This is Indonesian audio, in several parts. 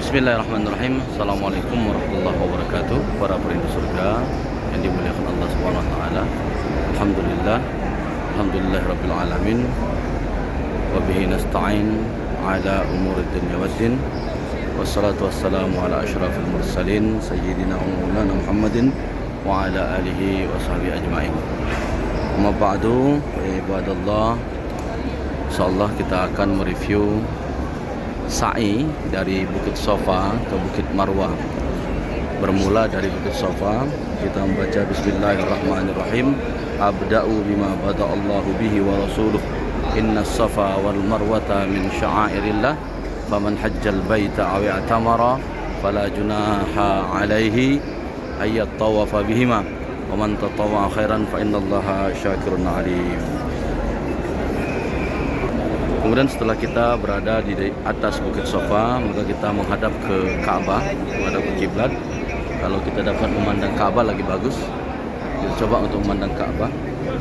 Bismillahirrahmanirrahim. Assalamualaikum warahmatullahi wabarakatuh. Para perindu surga yang dimuliakan Allah Subhanahu wa taala. Alhamdulillah. Alhamdulillahirabbil alamin. Wa bihi nasta'in ala umuri dunya waddin. Wassalatu wassalamu ala asyrafil mursalin sayyidina wa maulana Muhammadin wa ala alihi wa sahbihi ajma'in. Amma ba'du, ya ibadallah. Insyaallah kita akan mereview sa'i dari Bukit Sofa ke Bukit Marwah. Bermula dari Bukit Sofa, kita membaca Bismillahirrahmanirrahim. Abda'u bima bada'allahu bihi wa rasuluh. Inna safa wal marwata min sya'airillah. Faman hajjal baita aw i'tamara fala junaha alaihi ayyat tawafa bihima. Wa man tatawwa khairan fa innallaha syakirun alim. Kemudian setelah kita berada di atas Bukit Sofa, maka kita menghadap ke Ka'bah, menghadap ke kiblat. Kalau kita dapat memandang Ka'bah lagi bagus, kita coba untuk memandang Ka'bah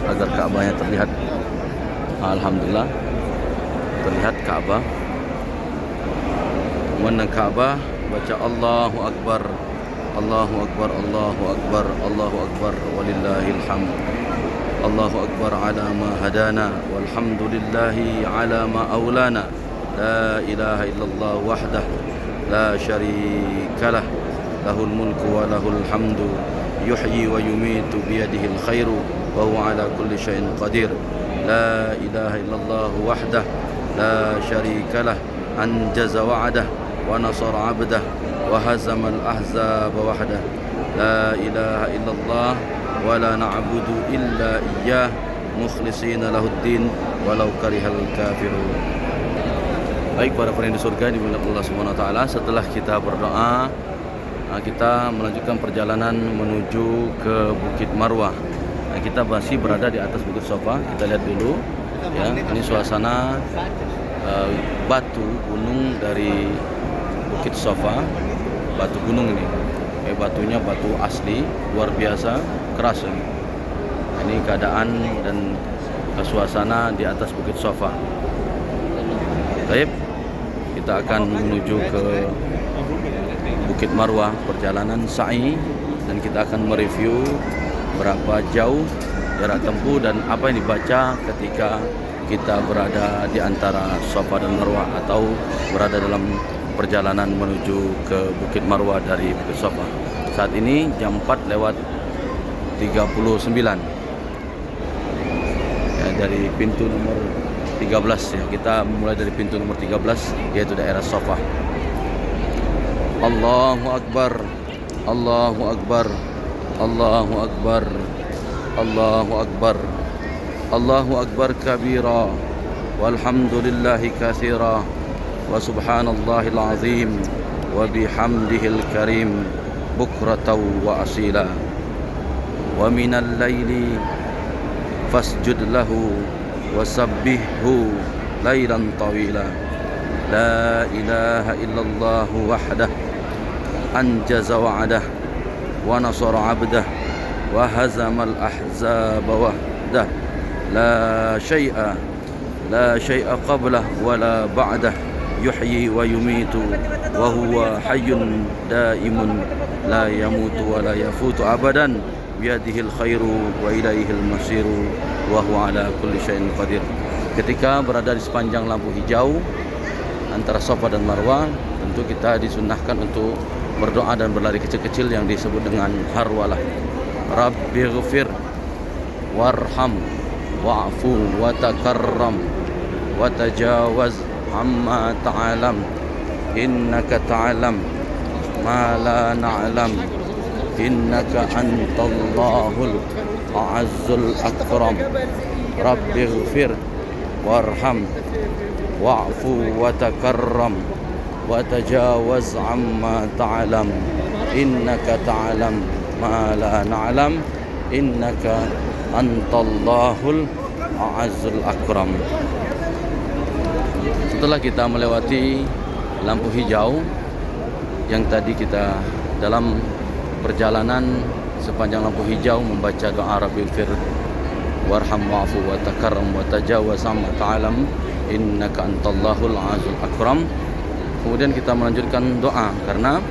agar Ka'bahnya terlihat. Alhamdulillah, terlihat Ka'bah. Memandang Ka'bah, baca Allahu Akbar, Allahu Akbar, Allahu Akbar, Allahu Akbar, walillahil hamd. Allahu Akbar ala ma hadana walhamdulillahi ala ma aulana la ilaha illallah wahdah la syarika lah lahul mulku wa lahul hamdu yuhyi wa yumitu biyadihi alkhairu wa huwa ala kulli syai'in qadir la ilaha illallah wahdah la syarika lah anjaza wa'dah wa nasara 'abdah wa hazama al-ahzaba wahdah la ilaha illallah wala na'budu illa iyyah mukhlishina lahuddin walau karihal kafirun. Baik para perindu surga dimuliakan Allah Subhanahu wa taala, setelah kita berdoa, kita melanjutkan perjalanan menuju ke Bukit Marwah. Kita masih berada di atas Bukit Sofa. Kita lihat dulu ya, ini suasana batu gunung dari Bukit Sofa. Batu gunung ini. Batunya batu asli, luar biasa, keras ini. Ini keadaan dan suasana di atas Bukit Sofa. Baik, kita akan menuju ke Bukit Marwah, perjalanan sa'i, dan kita akan mereview berapa jauh jarak tempuh dan apa yang dibaca ketika kita berada di antara Sofa dan Marwah atau berada dalam perjalanan menuju ke Bukit Marwah dari Bukit Sofa. Saat ini jam 4:39 ya, dari pintu nomor 13 ya. Kita mulai dari pintu nomor 13 yaitu daerah Sofa. Allahu Akbar, Allahu Akbar, Allahu Akbar, Allahu Akbar, Allahu Akbar kabira, walhamdulillahi katsira, wa subhanallahil azim, wa bihamdihil karim, bukratan wa asila. Wa minal laili fasjud lahu wa sabbihhu lailan tawila. La ilaha illallah wahdah anjaza wa'dah wa nasara 'abdah wa hazamal ahzaba wahdah. La syai'a qablah wa la ba'dah yuhyi wa yumitu wa huwa hayyun daimun la yamutu wa la yafutu abadan biyadihil khairu wa ilaihil masiru wa huwa ala kulli syai'in qadir. Ketika berada di sepanjang lampu hijau antara Sofa dan Marwah, tentu kita disunnahkan untuk berdoa dan berlari kecil-kecil yang disebut dengan harwalah. Rabbighfir warham wa'fu wa takarram wa tajawaz amma ta'alam innaka ta'alam ma la na'lam innaka antallahul a'azzul akram. Rabbighfir warham wa'fu wa takarram wa tajawaz amma ta'alam innaka ta'alam ma la na'lam innaka antallahul a'azzul akram. Setelah kita melewati lampu hijau yang tadi kita dalam perjalanan sepanjang lampu hijau membaca doa Rabbighfir warham wa'fu wa takarram wa tajawaz amma ta'alam innaka antallahul azizul akram. Kemudian kita melanjutkan doa, karena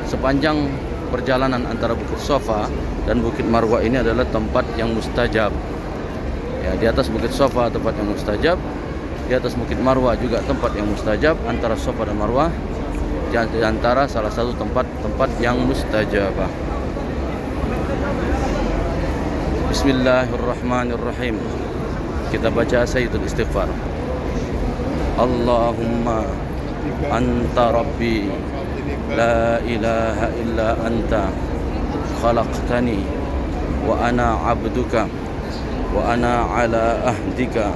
sepanjang perjalanan antara Bukit Safa dan Bukit Marwah ini adalah tempat yang mustajab. Ya, di atas Bukit Safa tempat yang mustajab, di atas Bukit Marwah juga tempat yang mustajab. Antara Safa dan Marwah di antara salah satu tempat yang mustajabah. Bismillahirrahmanirrahim. Kita baca Sayyidul Istighfar. Allahumma anta rabbi la ilaha illa anta khalaqtani wa ana abduka wa ana ala ahdika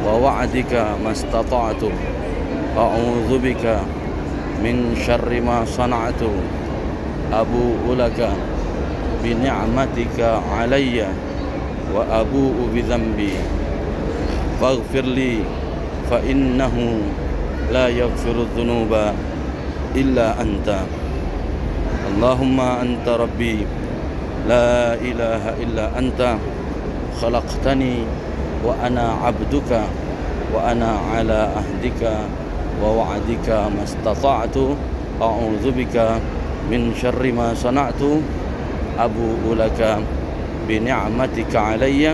wa wa'dika mastata'tu a'udzu bika min syarri ma sana'tu abu'u laka bi ni'matika alayya wa abu'u bi dhanbi faghfir li fa innahu la yaghfiru dhunuba illa anta. Allahumma anta rabbi la ilaha illa anta khalaqtani wa ana abduka wa ana ala ahdika wa wa'dika mastata'tu a'udzu bika min syarri ma sana'tu abu'u laka bi ni'matika alayya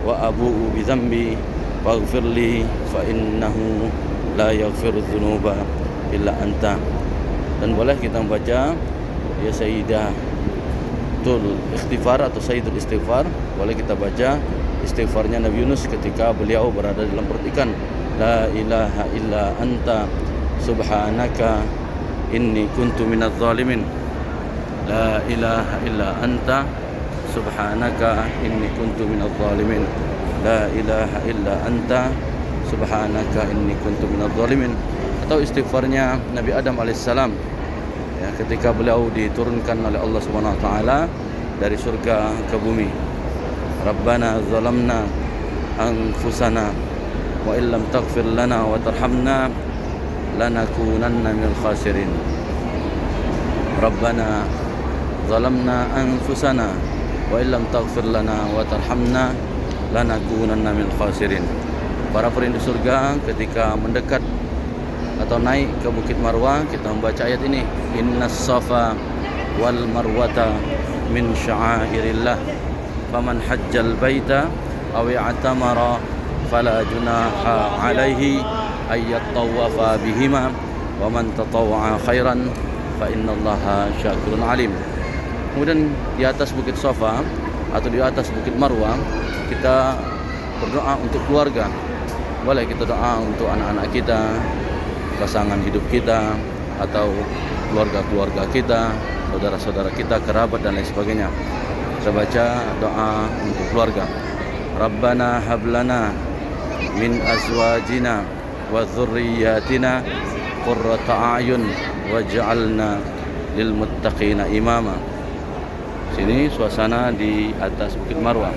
wa abu'u bi dhanbi faghfir li fa innahu la yaghfiru dzunuba illa anta. Dan boleh kita membaca ya Sayyidatul Istighfar atau Sayyidul Istighfar. Boleh kita baca istighfarnya Nabi Yunus ketika beliau berada dalam perut ikan. La ilaha illa anta subhanaka inni kuntu minadz zalimin. La ilaha illa anta subhanaka inni kuntu minadz zalimin. La ilaha illa anta subhanaka inni kuntu minadz zalimin. Atau istighfarnya Nabi Adam alaihissalam ya, ketika beliau diturunkan oleh Allah Subhanahu wa taala dari surga ke bumi. Rabbana zalamna anfusana wa illam taghfir lana wa tarhamna lanakunanna minal khasirin. Rabbana zalamna anfusana wa illam taghfir lana wa tarhamna lanakunanna minal khasirin. Para perindu surga ketika mendekat atau naik ke Bukit Marwah, kita membaca ayat ini, innas safa wal marwata min sya'airillah faman hajjal baita aw i'tamara fala junaha alaihi ayyat tawafa bihima wa man tatawwa'a khairan fa innallaha syakirun alim. Kemudian di atas Bukit Safa atau di atas Bukit Marwah kita berdoa untuk keluarga. Boleh kita doa untuk anak-anak kita, pasangan hidup kita, atau keluarga-keluarga kita, saudara-saudara kita, kerabat dan lain sebagainya. Kita baca doa untuk keluarga. Rabbana hablana min azwajina wa dzurriyyatina qurrata a'yun waj'alna lil muttaqina imama. Sini suasana di atas Bukit Marwah.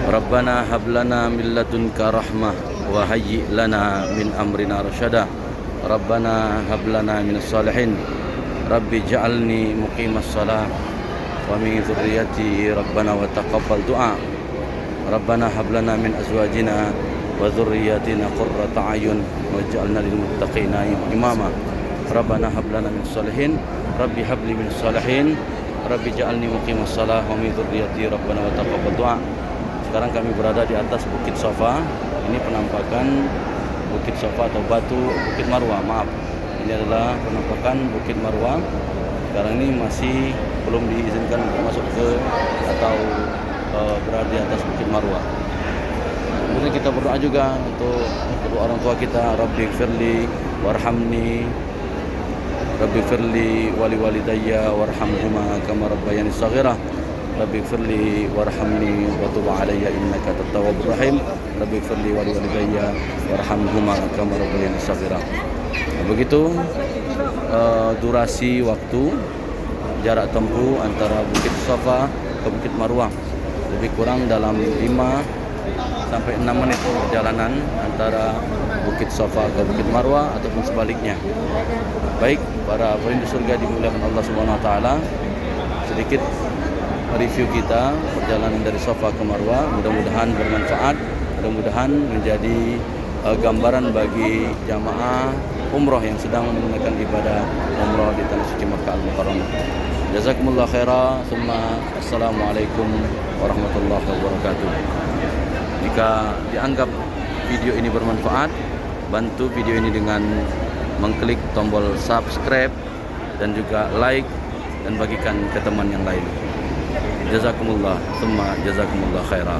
Rabbana hablana min ladunka rahmah wa hayyi' lana min amrina rasyada. Rabbana hablana minas salihin. Rabbi ja'alni muqimas shalah wa min dzurriyyati rabbana wa taqabbal du'a. Rabbana hablana min azwajina wa dzurriyyatina qurrata a'yun waj'alna lil muttaqina imama. Rabbana hablana minas salihin. Rabbi habli minas salihin. Rabbi ja'alni muqimas shalah wa min dzurriyyati rabbana wa taqabbal du'a. Sekarang kami berada di atas Bukit Safa. Ini penampakan Bukit Safa atau batu Bukit Marwah. Maaf, ini adalah penampakan Bukit Marwah. Sekarang ini masih belum diizinkan untuk masuk ke atau berada di atas Bukit Marwah. Kemudian kita berdoa juga untuk kedua orang tua kita. Rabbi firli warhamni, Rabbi firli wali walidayya warhamhuma kama rabbayani shaghira. Rabbi firli warhamni wa tub alayya innaka at-tawwabur rahim. Rabbi firli wali walidayya warhamhuma kama rabbayani shaghira. Begitu durasi waktu jarak tempuh antara Bukit Safa ke Bukit Marwah, lebih kurang dalam 5 sampai 6 menit perjalanan antara Bukit Safa ke Bukit Marwah ataupun sebaliknya. Baik, para perindu surga dimuliakan Allah Subhanahu wa taala, sedikit review kita perjalanan dari Safa ke Marwah. Mudah-mudahan bermanfaat, mudah-mudahan menjadi gambaran bagi jamaah umroh yang sedang menunaikan ibadah umroh di tanah suci Makkah Al-Mukarramah. Jazakumullah khaira, summa assalamualaikum warahmatullahi wabarakatuh. Jika dianggap video ini bermanfaat, bantu video ini dengan mengklik tombol subscribe dan juga like dan bagikan ke teman yang lain. Jazakumullah, summa jazakumullah khaira.